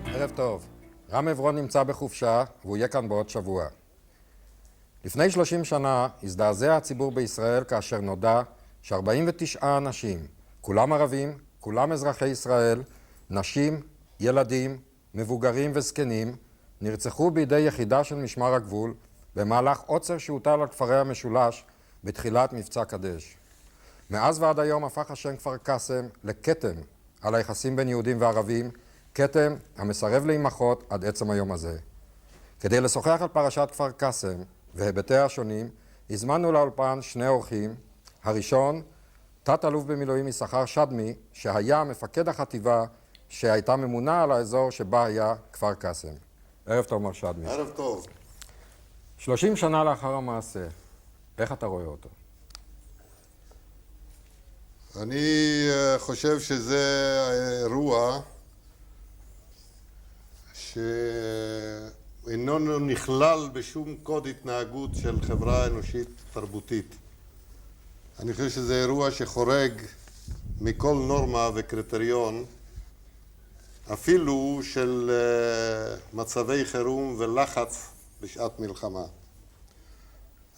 ערב טוב. רם עברון נמצא בחופשה והוא יהיה כאן בעוד שבוע. לפני 30 שנה הזדעזע הציבור בישראל כאשר נודע ש49 אנשים, כולם ערבים, כולם אזרחי ישראל, נשים, ילדים, מבוגרים וזקנים, נרצחו בידי יחידה של משמר הגבול במהלך עוצר שהוטל על כפרי המשולש בתחילת מבצע קדש. מאז ועד היום הפך השם כפר קאסם לכתם על היחסים בין יהודים וערבים, כתם המסרב להימחות עד עצם היום הזה. כדי לשוחח על פרשת כפר קאסם והיבטיה השונים, הזמנו לאולפן שני אורחים. הראשון, תת-אלוף במילואים יששכר שדמי, שהיה מפקד החטיבה שהייתה ממונה על האזור שבה היה כפר קאסם. ערב טוב, מר שדמי. ערב טוב. 30 שנה לאחר המעשה, איך אתה רואה אותו? אני חושב שזה אירוע שאיננו נכלל בשום קוד התנהגות של חברה אנושית תרבותית. אני חושב שזה אירוע שחורג מכל נורמה וקריטריון, אפילו של מצבי חירום ולחץ בשעת מלחמה.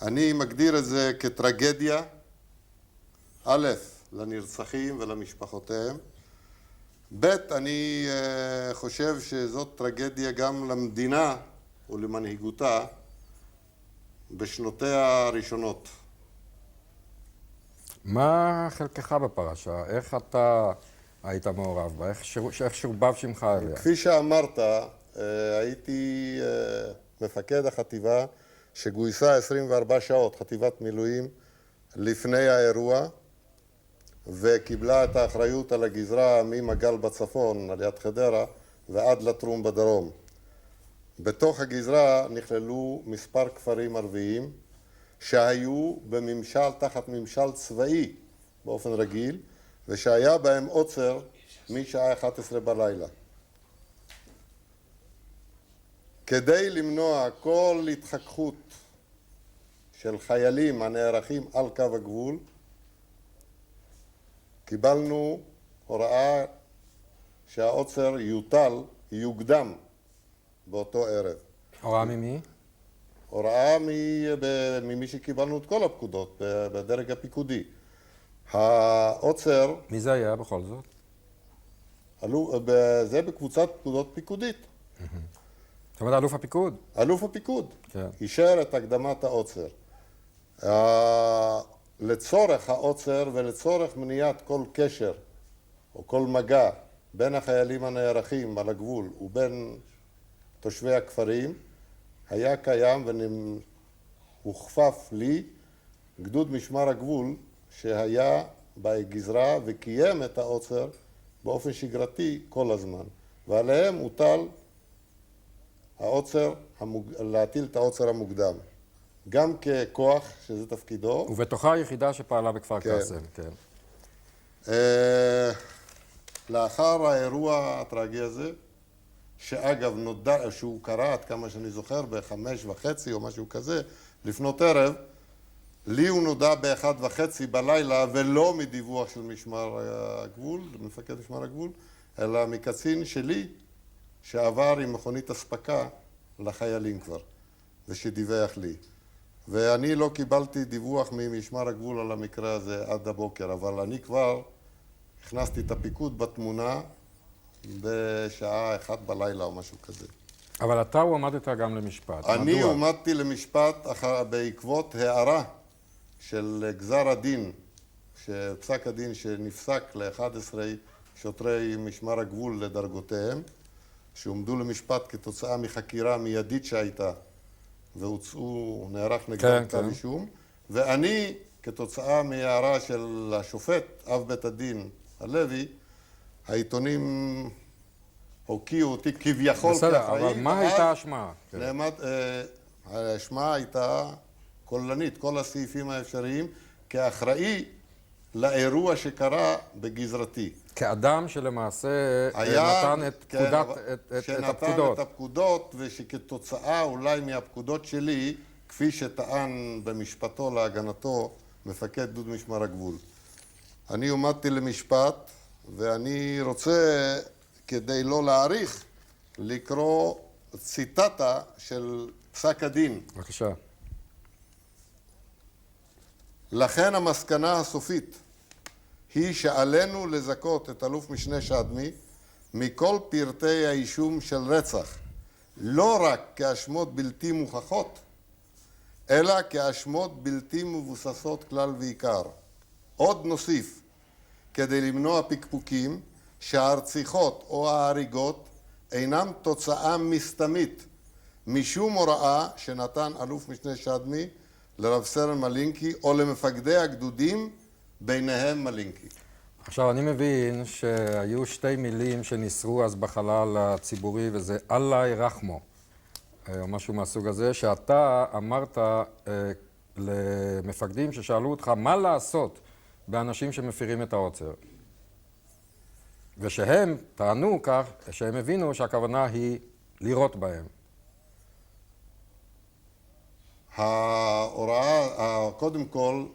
אני מגדיר את זה כטרגדיה, א', לנרצחים ולמשפחותיהם, ב', אני חושב שזאת טרגדיה גם למדינה ולמנהיגותה בשנותיה הראשונות. מה חלקך בפרשה? איך אתה היית מעורב בה? איך שורבב שמך אליה? כפי שאמרת, הייתי מפקד החטיבה שגויסה 24 שעות, חטיבת מילואים, לפני האירוע, וקיבלה את האחריות על הגזרה ממגל בצפון, על יד חדרה, ועד לטרום בדרום. בתוך הגזרה נכללו מספר כפרים ערביים שהיו בממשל, תחת ממשל צבאי באופן רגיל, ושהיה בהם עוצר משעה 11 בלילה. כדי למנוע כל התחככות של חיילים הנערכים על קו הגבול, קיבלנו הוראה שהעוצר יוקדם באותו ערב. הוראה ממי? הוראה ממי שקיבלנו את כל הפקודות, בדרג הפיקודי. העוצר... מי זה היה בכל זאת? זה בקבוצת פקודות פיקודית. זאת אומרת, אלוף הפיקוד? אלוף הפיקוד. כן. אישר את הקדמת העוצר. לצורך העוצר ולצורך מניעת כל קשר או כל מגע בין החיילים הנערכים על הגבול ובין תושבי הכפרים, היה קיים והוכפף לי גדוד משמר הגבול שהיה בגזרה וקיים את העוצר באופן שגרתי כל הזמן. ועליהם הוטל להטיל את העוצר המוקדם. גם ככוח, שזה תפקידו. ובתוכה היחידה שפעלה בכפר קאסם, כן. לאחר האירוע הטרגי הזה, שאגב נודע, שהוא קרה עד כמה שאני זוכר, ב5:30 או משהו כזה, לפנות ערב, לי הוא נודע ב1:30 בלילה, ולא מדיווח של משמר הגבול, מפקד משמר הגבול, אלא מקצין שלי, שעבר עם מכונית אספקה לחיילים כבר, ושדיווח לי. ואני לא קיבלתי דיווח ממשמר הגבול על המקרה הזה עד הבוקר, אבל אני כבר הכנסתי את הפיקוד בתמונה בשעה 1 בלילה או משהו כזה. אבל אתה הועמדת גם למשפט. אני הועמדתי למשפט בעקבות הערה של גזר הדין, פסק הדין שנפסק ל11 שוטרי משמר הגבול לדרגותיהם, שהועמדו למשפט כתוצאה מחקירה מיידית שהייתה, נערך נגדם כתב אישום, ואני, כתוצאה מהערה של השופט, אב בית הדין הלוי, העיתונים הוקיעו אותי כביכול כאחראי. בסדר, אבל מה הייתה האשמה? האשמה הייתה כוללנית, כל הסעיפים האפשריים, כאחראי לאירוע שקרה בגזרתי. כאדם שלמעשה נתן את הפקודות. את הפקודות, ושכתוצאה אולי מהפקודות שלי, כפי שטען במשפטו להגנתו מפקד גדוד משמר הגבול. אני עומדתי למשפט, ואני רוצה, כדי לא להאריך, לקרוא ציטטה של פסק הדין. בבקשה. לכן המסקנה הסופית היא שעלינו לזכות את אלוף משנה שדמי מכל פרטי האישום של רצח, לא רק כאשמות בלתי מוכחות, אלא כאשמות בלתי מבוססות כלל ועיקר. עוד נוסיף, כדי למנוע פקפוקים, שהרציחות או ההריגות אינם תוצאה מסתמית משום הוראה שנתן אלוף משנה שדמי לרב סרן מלינקי או למפקדי הגדודים, ביניהם מלינקי. עכשיו, אני מבין שהיו שתי מילים שניסרו אז בחלל הציבורי, וזה אללה ירחמו, או משהו מהסוג הזה, שאתה אמרת למפקדים ששאלו אותך מה לעשות באנשים שמפירים את העוצר. ושהם טענו כך, שהם הבינו שהכוונה היא לירות בהם. ההוראה, קודם כל,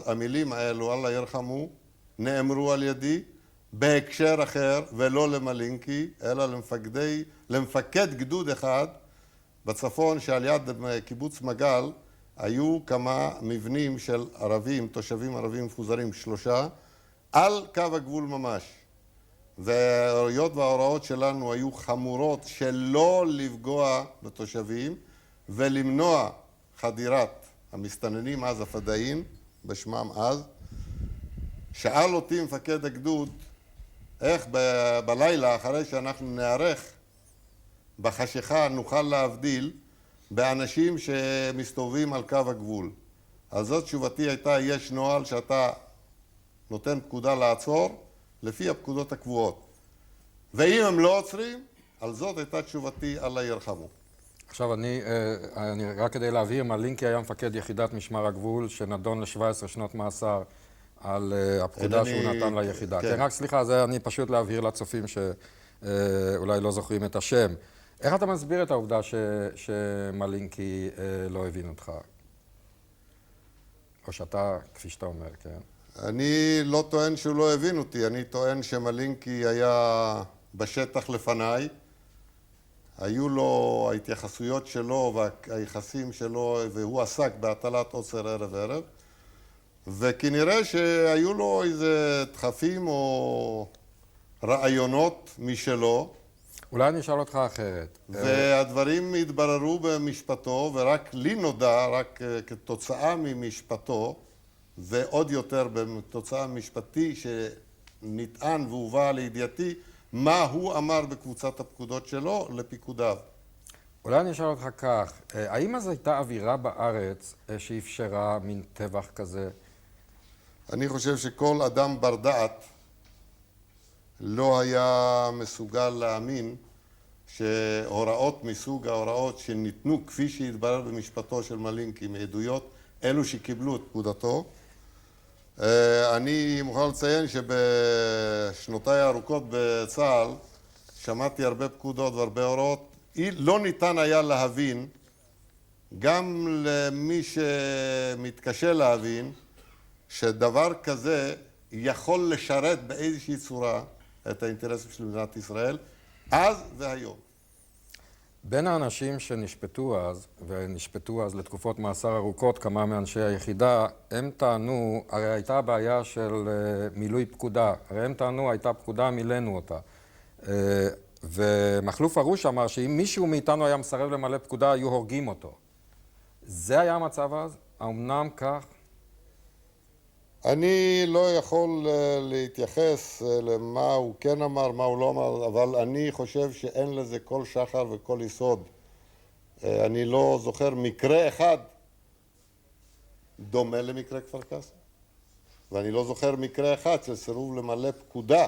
המילים האלו, אללה ירחמו, נאמרו על ידי בהקשר אחר, ולא למלינקי, אלא למפקד גדוד אחד בצפון, שעל יד קיבוץ מגל, היו כמה מבנים של ערבים, תושבים ערבים מפוזרים, 3, על קו הגבול ממש. והיות וההוראות שלנו היו חמורות שלא לפגוע בתושבים ולמנוע חדירת המסתננים אז, הפדאים, בשמם אז, שאל אותי מפקד הגדוד איך בלילה, אחרי שאנחנו נערך בחשיכה, נוכל להבדיל באנשים שמסתובבים על קו הגבול. אז זאת תשובתי הייתה, יש נוהל שאתה נותן פקודה לעצור לפי הפקודות הקבועות. ואם הם לא עוצרים, על זאת הייתה תשובתי, אללה ירחמו. עכשיו, אני רק כדי להבהיר, מלינקי היה מפקד יחידת משמר הגבול, שנדון ל-17 שנות מאסר על הפקודה שהוא נתן ליחידה. כן, רק סליחה, זה אני פשוט להבהיר לצופים שאולי לא זוכרים את השם. איך אתה מסביר את העובדה שמלינקי לא הבין אותך? או שאתה, כפי שאתה אומר, כן? אני לא טוען שהוא לא הבין אותי, אני טוען שמלינקי היה בשטח לפניי. היו לו ההתייחסויות שלו והיחסים שלו, והוא עסק בהטלת עוצר ערב. וכנראה שהיו לו איזה דחפים או רעיונות משלו. אולי אני אשאל אותך אחרת. והדברים התבררו במשפטו, ורק לי נודע, רק כתוצאה ממשפטו, ועוד יותר בתוצאה משפטי שנטען והובא לידיעתי, מה הוא אמר בקבוצת הפקודות שלו לפיקודיו. אולי אני אשאל אותך כך, האם אז הייתה אווירה בארץ שאפשרה מין טבח כזה? אני חושב שכל אדם בר דעת לא היה מסוגל להאמין שהוראות מסוג ההוראות שניתנו כפי שהתברר במשפטו של מלינקי מעדויות אלו שקיבלו את פקודתו. אני מוכן לציין שבשנותיי הארוכות בצה"ל שמעתי הרבה פקודות והרבה הוראות. לא ניתן היה להבין, גם למי שמתקשה להבין, שדבר כזה יכול לשרת באיזושהי צורה את האינטרסים של מדינת ישראל, אז והיום. בין האנשים שנשפטו אז, ונשפטו אז לתקופות מאסר ארוכות, כמה מאנשי היחידה, הם טענו, הרי הייתה בעיה של מילוי פקודה, הרי הם טענו, הייתה פקודה, מילאנו אותה. ומחלוף ארוש אמר שאם מישהו מאיתנו היה מסרב למלא פקודה, היו הורגים אותו. זה היה המצב אז? האמנם כך? אני לא יכול להתייחס למה הוא כן אמר, מה הוא לא אמר, אבל אני חושב שאין לזה כל שחר וכל יסוד. אני לא זוכר מקרה אחד דומה למקרה כפר קאסם, ואני לא זוכר מקרה אחד של סירוב למלא פקודה.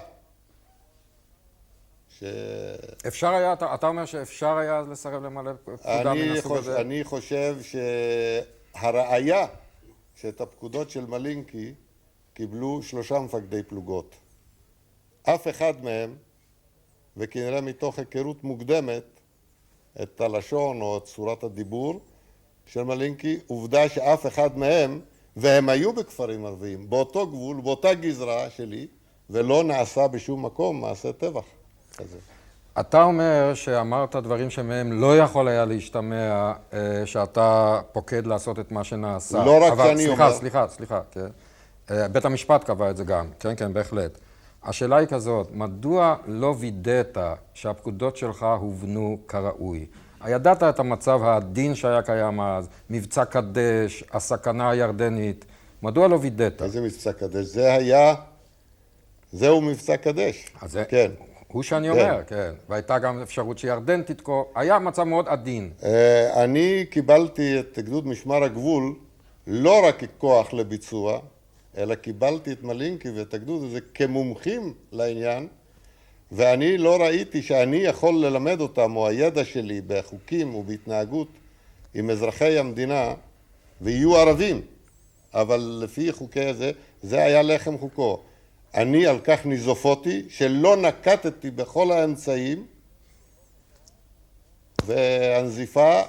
אפשר היה, אתה אומר שאפשר היה לסרב למלא פקודה מן הסוג הזה? אני חושב שהראיה שאת הפקודות של מלינקי קיבלו 3 מפקדי פלוגות. אף אחד מהם, וכנראה מתוך היכרות מוקדמת, את הלשון או את צורת הדיבור של מלינקי, עובדה שאף אחד מהם, והם היו בכפרים ערביים, באותו גבול, באותה גזרה שלי, ולא נעשה בשום מקום מעשה טבח כזה. אתה אומר שאמרת דברים שמהם לא יכול היה להשתמע שאתה פוקד לעשות את מה שנעשה. לא רק אבל, שאני אומר. סליחה, כן. בית המשפט קבע את זה גם, כן, בהחלט. השאלה היא כזאת, מדוע לא וידאת שהפקודות שלך הובנו כראוי? ידעת את המצב העדין שהיה קיים אז, מבצע קדש, הסכנה הירדנית, מדוע לא וידאת? איזה מבצע קדש? זהו מבצע קדש. אז זה, כן. הוא שאני אומר, כן. והייתה גם אפשרות שירדן תתקוף, היה מצב מאוד עדין. אני קיבלתי את גדוד משמר הגבול לא רק ככוח לביצוע, אלא קיבלתי את מלינקי ואת הגדוד הזה כמומחים לעניין, ואני לא ראיתי שאני יכול ללמד אותם, או הידע שלי בחוקים ובהתנהגות עם אזרחי המדינה, ויהיו ערבים, אבל לפי חוקי זה היה לחם חוקו. אני על כך ניזופותי, שלא נקטתי בכל האמצעים, והנזיפה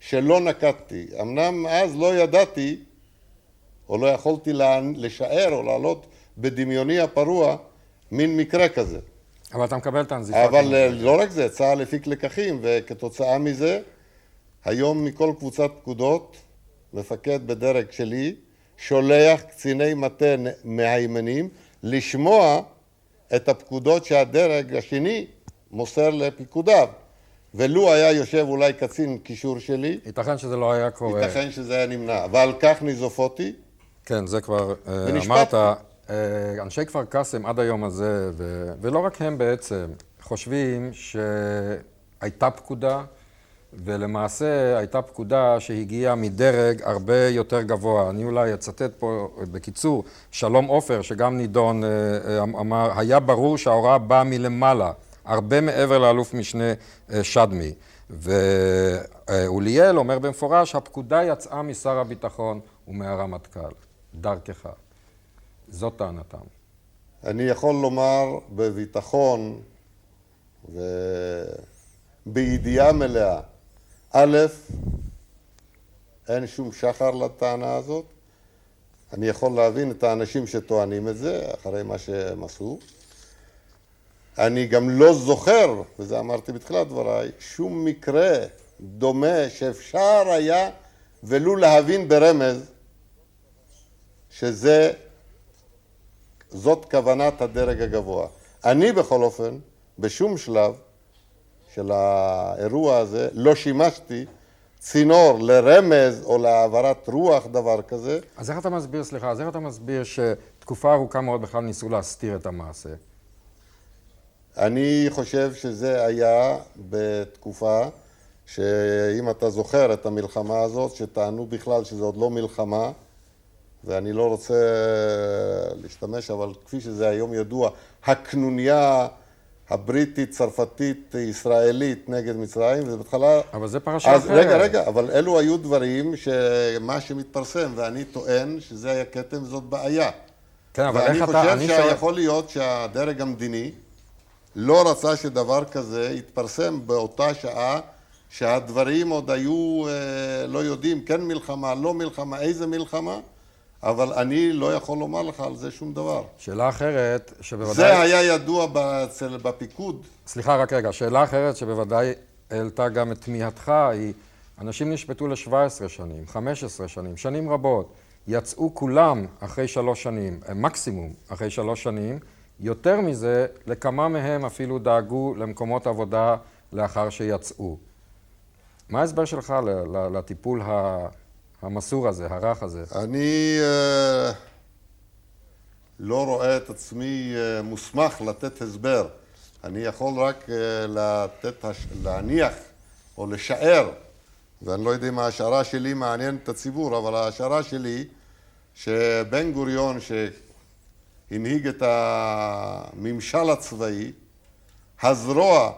שלא נקטתי. אמנם אז לא ידעתי, או לא יכולתי לשער או לעלות בדמיוני הפרוע, מין מקרה כזה. אבל אתה מקבל את הנזיפה. אבל לא רק זה, צה"ל הפיק לקחים, וכתוצאה מזה, היום מכל קבוצת פקודות, מפקד בדרג שלי, שולח קציני מטה מהימנים, לשמוע את הפקודות שהדרג השני מוסר לפיקודיו. ולו היה יושב אולי קצין קישור שלי, ייתכן שזה לא היה קורה. ייתכן שזה היה נמנע. ועל כך ניזופותי. כן, זה כבר אמרת. אנשי כפר קאסם עד היום הזה, ולא רק הם בעצם, חושבים שהייתה פקודה, ולמעשה הייתה פקודה שהגיעה מדרג הרבה יותר גבוה. אני אולי אצטט פה בקיצור, שלום עופר, שגם נידון, אמר, היה ברור שההוראה באה מלמעלה, הרבה מעבר לאלוף משנה שדמי. ואוליאל אומר במפורש, הפקודה יצאה משר הביטחון ומהרמטכ"ל, דרכך. זאת טענתם. אני יכול לומר בביטחון ובידיעה מלאה, א', אין שום שחר לטענה הזאת. אני יכול להבין את האנשים שטוענים את זה, אחרי מה שהם עשו. אני גם לא זוכר, וזה אמרתי בתחילת דבריי, שום מקרה דומה שאפשר היה ולו להבין ברמז זאת כוונת הדרג הגבוה. אני בכל אופן, בשום שלב של האירוע הזה, לא שימשתי צינור לרמז או להעברת רוח, דבר כזה. אז איך אתה מסביר, אז איך אתה מסביר שתקופה ארוכה מאוד בכלל ניסו להסתיר את המעשה? אני חושב שזה היה בתקופה שאם אתה זוכר את המלחמה הזאת, שטענו בכלל שזה עוד לא מלחמה, ואני לא רוצה להשתמש, אבל כפי שזה היום ידוע, הקנוניה הבריטית, צרפתית, ישראלית נגד מצרים, וזה בהתחלה... אבל זה פרשה אחרת. רגע, אבל אלו היו דברים שמה שמתפרסם, ואני טוען שזה היה כתם וזאת בעיה. כן, אבל איך אתה... ואני חושב שיכול להיות שהדרג המדיני לא רצה שדבר כזה יתפרסם באותה שעה שהדברים עוד היו, לא יודעים, כן מלחמה, לא מלחמה, איזה מלחמה, אבל אני לא יכול לומר לך על זה שום דבר. שאלה אחרת שבוודאי... זה היה ידוע בפיקוד. סליחה, רק רגע. שאלה אחרת שבוודאי העלתה גם את תמיהתך היא, אנשים נשפטו ל-17 שנים, 15 שנים, שנים רבות. יצאו כולם אחרי 3 שנים, מקסימום אחרי 3 שנים. יותר מזה, לכמה מהם אפילו דאגו למקומות עבודה לאחר שיצאו. מה ההסבר שלך לטיפול המסור הזה, הרך הזה? אני לא רואה את עצמי מוסמך לתת הסבר. אני יכול רק להניח או לשער, ואני לא יודע אם ההשערה שלי מעניינת את הציבור, אבל ההשערה שלי שבן גוריון שהנהיג את הממשל הצבאי, הזרוע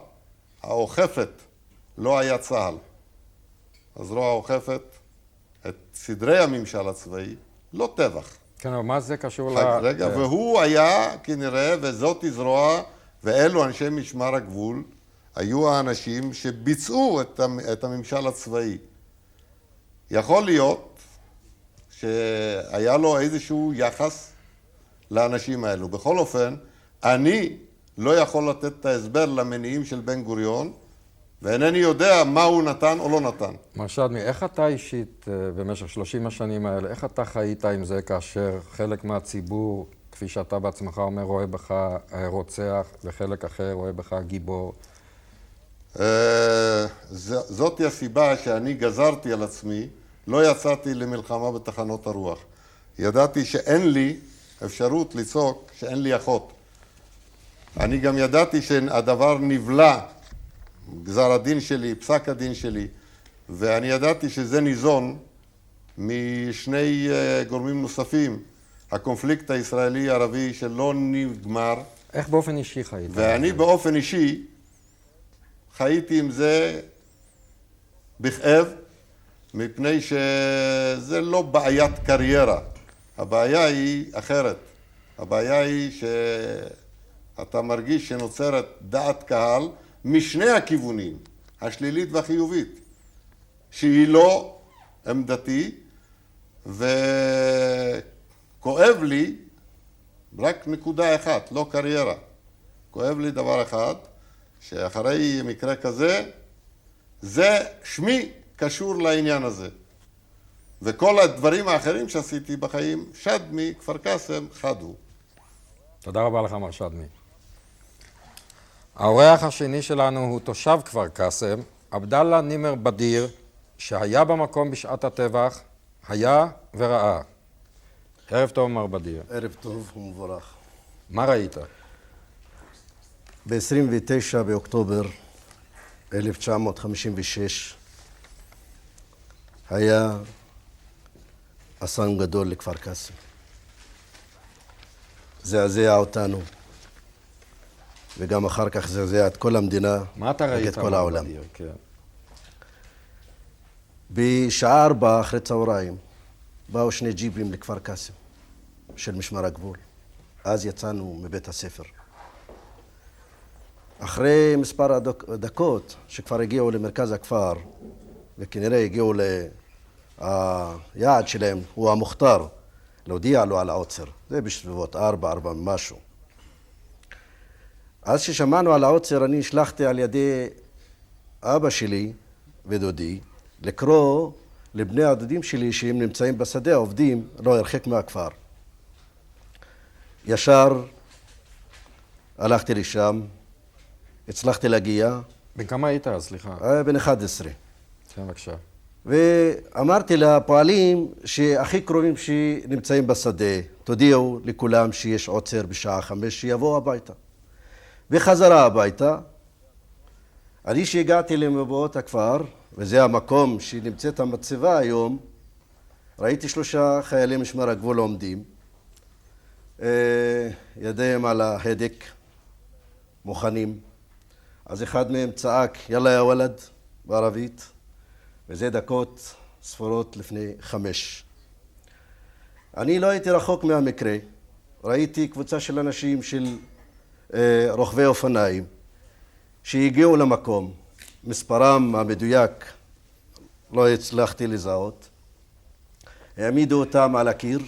האוכפת לא היה צה"ל. הזרוע האוכפת את סדרי הממשל הצבאי, לא טבח. כן, אבל מה זה קשור רגע, והוא היה כנראה, וזאת זרוע, ואלו אנשי משמר הגבול, היו האנשים שביצעו את הממשל הצבאי. יכול להיות שהיה לו איזשהו יחס לאנשים האלו. בכל אופן, אני לא יכול לתת את ההסבר למניעים של בן גוריון, ואינני יודע מה הוא נתן או לא נתן. מר שדמי, איך אתה אישית במשך 30 השנים האלה, איך אתה חיית עם זה כאשר חלק מהציבור, כפי שאתה בעצמך אומר, רואה בך רוצח, וחלק אחר רואה בך גיבור? זאתי הסיבה שאני גזרתי על עצמי, לא יצאתי למלחמה בתחנות הרוח. ידעתי שאין לי אפשרות לצעוק שאין לי אחות. אני גם ידעתי שהדבר נבלע, גזר הדין שלי, פסק הדין שלי, ואני ידעתי שזה ניזון משני גורמים נוספים, הקונפליקט הישראלי-ערבי שלא נגמר. איך באופן אישי חיית? ואני באופן אישי חייתי עם זה בכאב, מפני שזה לא בעיית קריירה. הבעיה היא אחרת. הבעיה היא שאתה מרגיש שנוצרת דעת קהל משני הכיוונים, השלילית והחיובית, שהיא לא עמדתי, וכואב לי רק נקודה אחת, לא קריירה. כואב לי דבר אחד, שאחרי מקרה כזה, זה שמי קשור לעניין הזה. וכל הדברים האחרים שעשיתי בחיים, שדמי, כפר קאסם, חדו. תודה רבה לך, מר שדמי. האורח השני שלנו הוא תושב כפר קאסם, עבדאללה נימר בדיר, שהיה במקום בשעת הטבח, היה וראה. ערב טוב, מר בדיר. ערב טוב ומבורך. מה ראית? ב-29 באוקטובר 1956 היה אסון גדול לכפר קאסם. זעזע אותנו, וגם אחר כך זעזע את כל המדינה, מה אתה ראית, ואת כל העולם. בדיר? כן. בשעה 4 אחרי צהריים באו 2 ג'יפים לכפר קאסם של משמר הגבול. אז יצאנו מבית הספר. אחרי מספר דקות שכבר הגיעו למרכז הכפר, וכנראה הגיעו ליעד שלהם, הוא המוכתר, להודיע לו על העוצר. זה בסביבות 4 משהו. אז ששמענו על העוצר, אני נשלחתי על ידי אבא שלי ודודי לקרוא לבני הדודים שלי שהם נמצאים בשדה, עובדים לא הרחק מהכפר. ישר הלכתי לשם, הצלחתי להגיע. בן כמה היית אז, סליחה? בן 11. כן, בבקשה. ואמרתי לפועלים שהכי קרובים שנמצאים בשדה, תודיעו לכולם שיש עוצר בשעה 5, שיבואו הביתה. וחזרה הביתה, אני שהגעתי למבואות הכפר, וזה המקום שנמצאת המצבה היום, ראיתי 3 חיילי משמר הגבול עומדים, ידיהם על ההדק, מוכנים. אז אחד מהם צעק, יאללה יא וולד, בערבית, וזה דקות ספורות לפני 5. אני לא הייתי רחוק מהמקרה, ראיתי קבוצה של אנשים של רוכבי אופניים שהגיעו למקום, מספרם המדויק לא הצלחתי לזהות, העמידו אותם על הקיר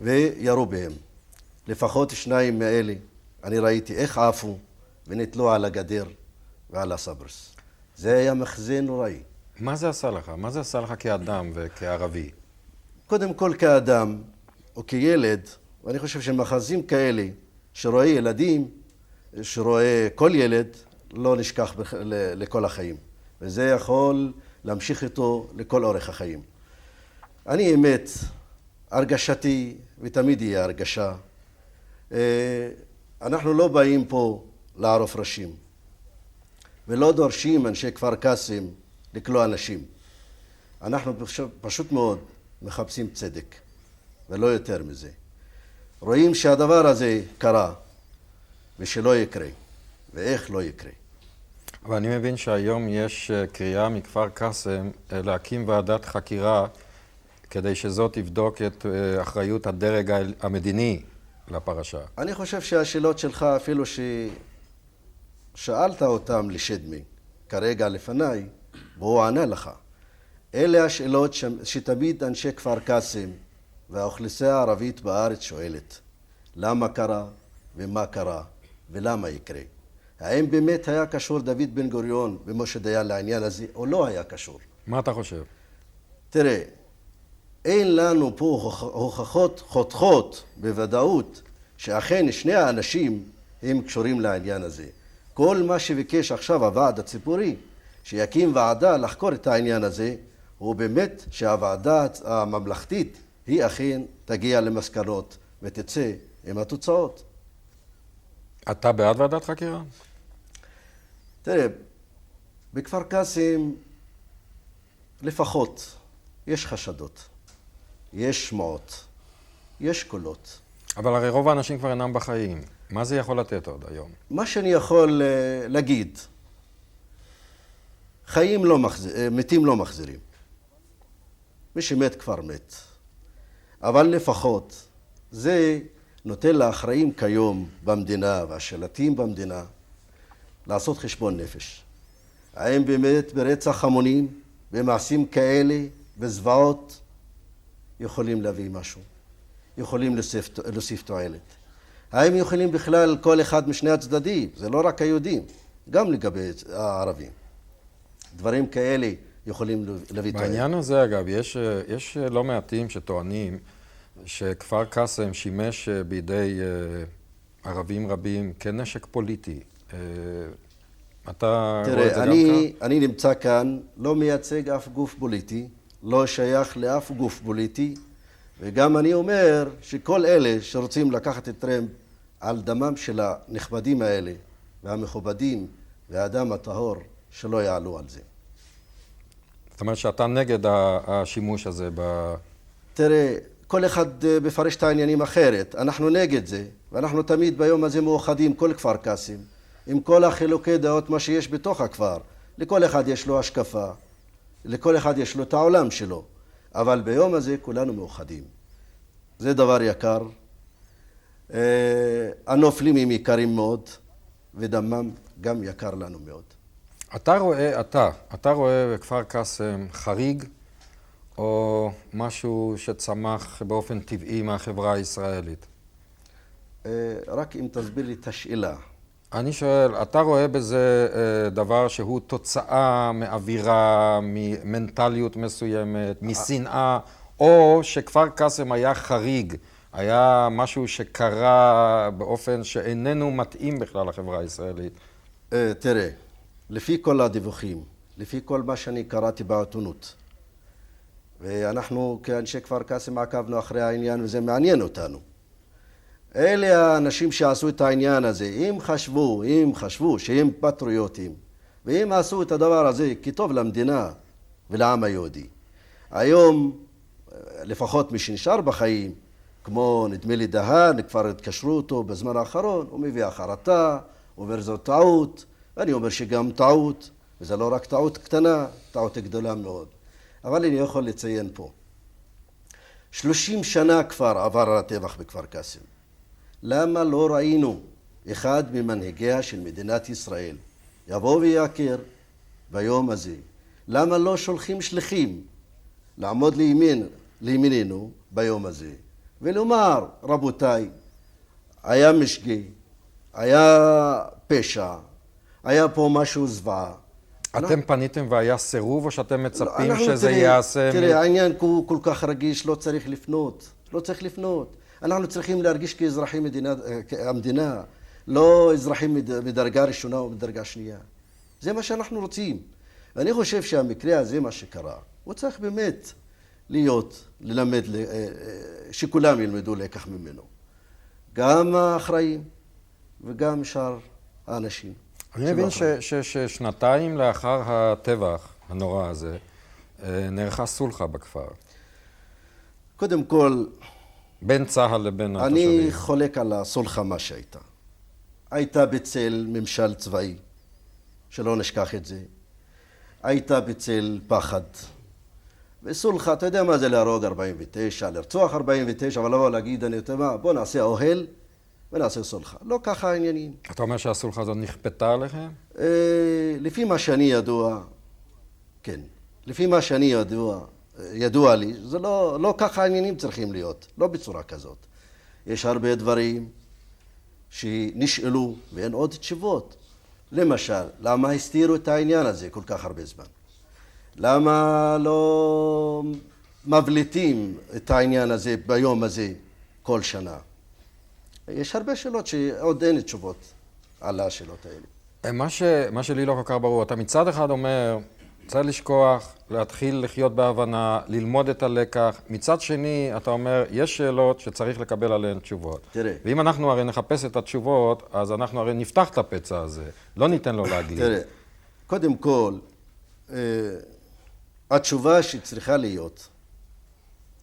וירו בהם. לפחות 2 מאלה אני ראיתי איך עפו ונתלו על הגדר ועל הסברס. זה היה מחזה נוראי. מה זה עשה לך? מה זה עשה לך כאדם וכערבי? קודם כל כאדם או כילד, ואני חושב שמחזים כאלה שרואה ילדים, שרואה כל ילד, לא נשכח לכל החיים. וזה יכול להמשיך איתו לכל אורך החיים. אני אמת, הרגשתי, ותמיד יהיה הרגשה, אנחנו לא באים פה לערוף ראשים, ולא דורשים אנשי כפר קאסם לכלוא אנשים. אנחנו פשוט מאוד מחפשים צדק, ולא יותר מזה. רואים שהדבר הזה קרה, ושלא יקרה, ואיך לא יקרה. אבל אני מבין שהיום יש קריאה מכפר קאסם להקים ועדת חקירה כדי שזאת תבדוק את אחריות הדרג המדיני לפרשה. אני חושב שהשאלות שלך, אפילו ששאלת אותם לשדמי, כרגע לפניי, והוא ענה לך. אלה השאלות שתמיד אנשי כפר קאסם והאוכלוסייה הערבית בארץ שואלת. למה קרה ומה קרה ולמה יקרה? האם באמת היה קשור דוד בן גוריון ומשה דיין לעניין הזה או לא היה קשור? מה אתה חושב? תראה, אין לנו פה הוכחות חותכות בוודאות שאכן שני האנשים הם קשורים לעניין הזה. כל מה שביקש עכשיו הוועד הציבורי שיקים ועדה לחקור את העניין הזה הוא באמת שהוועדה הממלכתית היא אכן תגיע למסקנות ותצא עם התוצאות. אתה בעד ועדת חקירה? תראה, בכפר קאסם לפחות יש חשדות, יש שמועות, יש קולות. אבל הרי רוב האנשים כבר אינם בחיים. מה זה יכול לתת עוד היום? מה שאני יכול להגיד, מתים לא מחזירים. מי שמת כבר מת. אבל לפחות זה נותן לאחראים כיום במדינה והשלטים במדינה לעשות חשבון נפש. האם באמת ברצח המונים, במעשים כאלה, בזוועות, יכולים להביא משהו? יכולים להוסיף תועלת? האם יכולים בכלל כל אחד משני הצדדים? זה לא רק היהודים, גם לגבי הערבים. דברים כאלה יכולים להביא תועלת. בעניין הזה, אגב, יש לא מעטים שטוענים שכפר קאסם שימש בידי ערבים רבים כנשק פוליטי. אתה רואה את זה גם כך? אני נמצא כאן, לא מייצג אף גוף פוליטי, לא שייך לאף גוף פוליטי, וגם אני אומר שכל אלה שרוצים לקחת את טרמפ על דמם של הנכבדים האלה והמכובדים והאדם הטהור, שלא יעלו על זה. זאת אומרת שאתה נגד השימוש הזה תראה, כל אחד מפרש את העניינים אחרת. אנחנו נגד זה, ואנחנו תמיד ביום הזה מאוחדים, כל כפר קאסם, עם כל החילוקי דעות מה שיש בתוך הכפר. לכל אחד יש לו השקפה, לכל אחד יש לו את העולם שלו. אבל ביום הזה כולנו מאוחדים. זה דבר יקר. הנופלים הם יקרים מאוד, ודמם גם יקר לנו מאוד. אתה רואה בכפר קאסם חריג, או משהו שצמח באופן טבעי מהחברה הישראלית? רק אם תסביר לי את השאלה. אני שואל, אתה רואה בזה דבר שהוא תוצאה מאווירה, ממנטליות מסוימת, משנאה, או שכפר קאסם היה חריג, היה משהו שקרה באופן שאיננו מתאים בכלל לחברה הישראלית? תראה, לפי כל הדיווחים, לפי כל מה שאני קראתי בעיתונות, ואנחנו כאנשי כפר קאסם עקבנו אחרי העניין וזה מעניין אותנו. אלה האנשים שעשו את העניין הזה, אם חשבו שהם פטריוטים, והם עשו את הדבר הזה כטוב למדינה ולעם היהודי. היום, לפחות מי שנשאר בחיים, כמו נדמה לי דהן, כבר התקשרו אותו בזמן האחרון, הוא מביא החרטה, הוא אומר זו טעות, ואני אומר שגם טעות, וזה לא רק טעות קטנה, טעות גדולה מאוד. אבל אני יכול לציין פה, 30 שנה כבר עבר הטבח בכפר קאסם. למה לא ראינו אחד ממנהיגיה של מדינת ישראל יבוא ויעקר ביום הזה? למה לא שולחים שליחים לעמוד לימיננו ביום הזה ולומר, רבותיי, היה משגה, היה פשע, היה פה משהו זוועה. אתם פניתם והיה סירוב, או שאתם מצפים שזה יעשה? תראה, העניין הוא כל כך רגיש, לא צריך לפנות. אנחנו צריכים להרגיש כאזרחים המדינה, לא אזרחים מדרגה ראשונה או מדרגה שנייה. זה מה שאנחנו רוצים. ואני חושב שהמקרה הזה, מה שקרה, הוא צריך באמת ללמד, שכולם ילמדו לקח ממנו. גם האחראים וגם שאר האנשים. אני מבין ששנתיים לאחר הטבח הנורא הזה, נערכה סולחה בכפר. קודם כל, בין צה"ל לבין התושבים. אני חולק על הסולחה מה שהייתה. הייתה בצל ממשל צבאי, שלא נשכח את זה. הייתה בצל פחד. וסולחה, אתה יודע מה זה להרוג 49, לרצוח 49, אבל לא להגיד, אני יודע מה, בוא נעשה אוהל ונעשה סולחה. לא ככה העניינים. אתה אומר שהסולחה הזאת נכפתה עליכם? לפי מה שאני ידוע, כן. לפי מה שאני ידוע לי, זה לא ככה העניינים צריכים להיות, לא בצורה כזאת. יש הרבה דברים שנשאלו ואין עוד תשובות. למשל, למה הסתירו את העניין הזה כל כך הרבה זמן? למה לא מבליטים את העניין הזה ביום הזה כל שנה? יש הרבה שאלות שעוד אין תשובות על השאלות האלה. מה שלי לא כל כך ברור, אתה מצד אחד אומר, צריך לשכוח, להתחיל לחיות בהבנה, ללמוד את הלקח. מצד שני, אתה אומר, יש שאלות שצריך לקבל עליהן תשובות. תראה. ואם אנחנו הרי נחפש את התשובות, אז אנחנו הרי נפתח את הפצע הזה. לא ניתן לו להגליד. תראה, קודם כל, התשובה שצריכה להיות,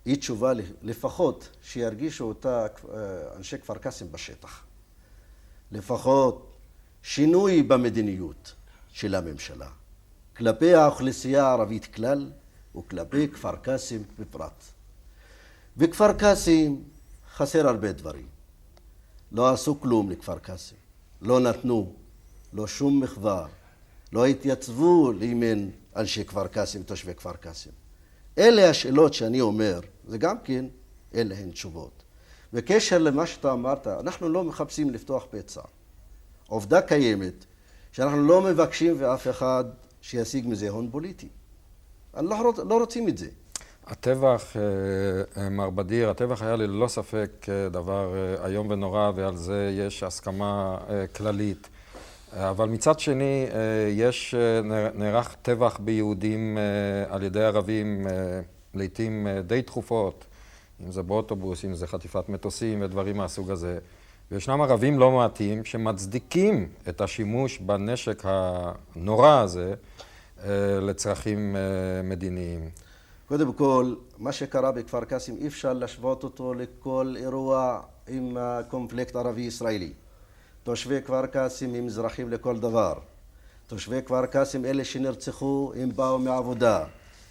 היא תשובה לפחות שירגישו אותה אנשי כפר קאסם בשטח. לפחות שינוי במדיניות של הממשלה, כלפי האוכלוסייה הערבית כלל וכלפי כפר קאסם בפרט. בכפר קאסם חסר הרבה דברים. לא עשו כלום לכפר קאסם, לא נתנו, לא שום מחווה, לא התייצבו לימין אנשי כפר קאסם, תושבי כפר קאסם. אלה השאלות שאני אומר, זה גם כן, אלה הן תשובות. בקשר למה שאתה אמרת, אנחנו לא מחפשים לפתוח פצע. עובדה קיימת, שאנחנו לא מבקשים ואף אחד שישיג מזה הון פוליטי. אנחנו לא רוצים את זה. הטבח, מר בדיר, הטבח היה ללא ספק דבר איום ונורא, ועל זה יש הסכמה כללית. אבל מצד שני, נערך טבח ביהודים על ידי ערבים, לעתים די תכופות, אם זה באוטובוס, אם זה חטיפת מטוסים ודברים מהסוג הזה. וישנם ערבים לא מעטים שמצדיקים את השימוש בנשק הנורא הזה לצרכים מדיניים. קודם כל, מה שקרה בכפר קאסם אי אפשר להשוות אותו לכל אירוע עם הקונפליקט ערבי-ישראלי. תושבי כפר קאסם הם אזרחים לכל דבר. תושבי כפר קאסם אלה שנרצחו, הם באו מעבודה.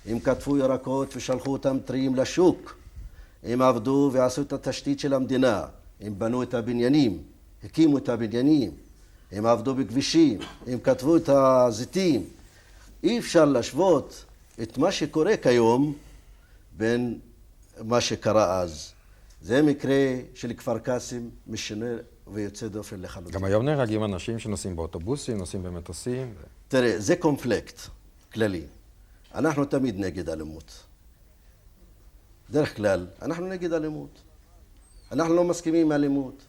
הם כתבו ירקות ושלחו אותם טריים לשוק. הם עבדו ועשו את התשתית של המדינה. הם בנו את הבניינים, הקימו את הבניינים. הם עבדו בכבישים, הם כתבו את הזיתים. אי אפשר להשוות את מה שקורה כיום בין מה שקרה אז. זה מקרה של כפר קאסם משנה ויוצא דופן לחלוטין. גם היום נהרגים אנשים שנוסעים באוטובוסים, נוסעים במטוסים. תראה, זה קונפליקט כללי. אנחנו תמיד נגד אלימות. דרך כלל, אנחנו נגד אלימות. אנחנו לא מסכימים עם אלימות.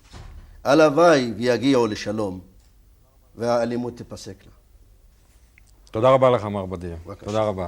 הלוואי ויגיעו לשלום, והאלימות תיפסק לה. תודה רבה לך, מר בדיר. בבקשה. תודה רבה.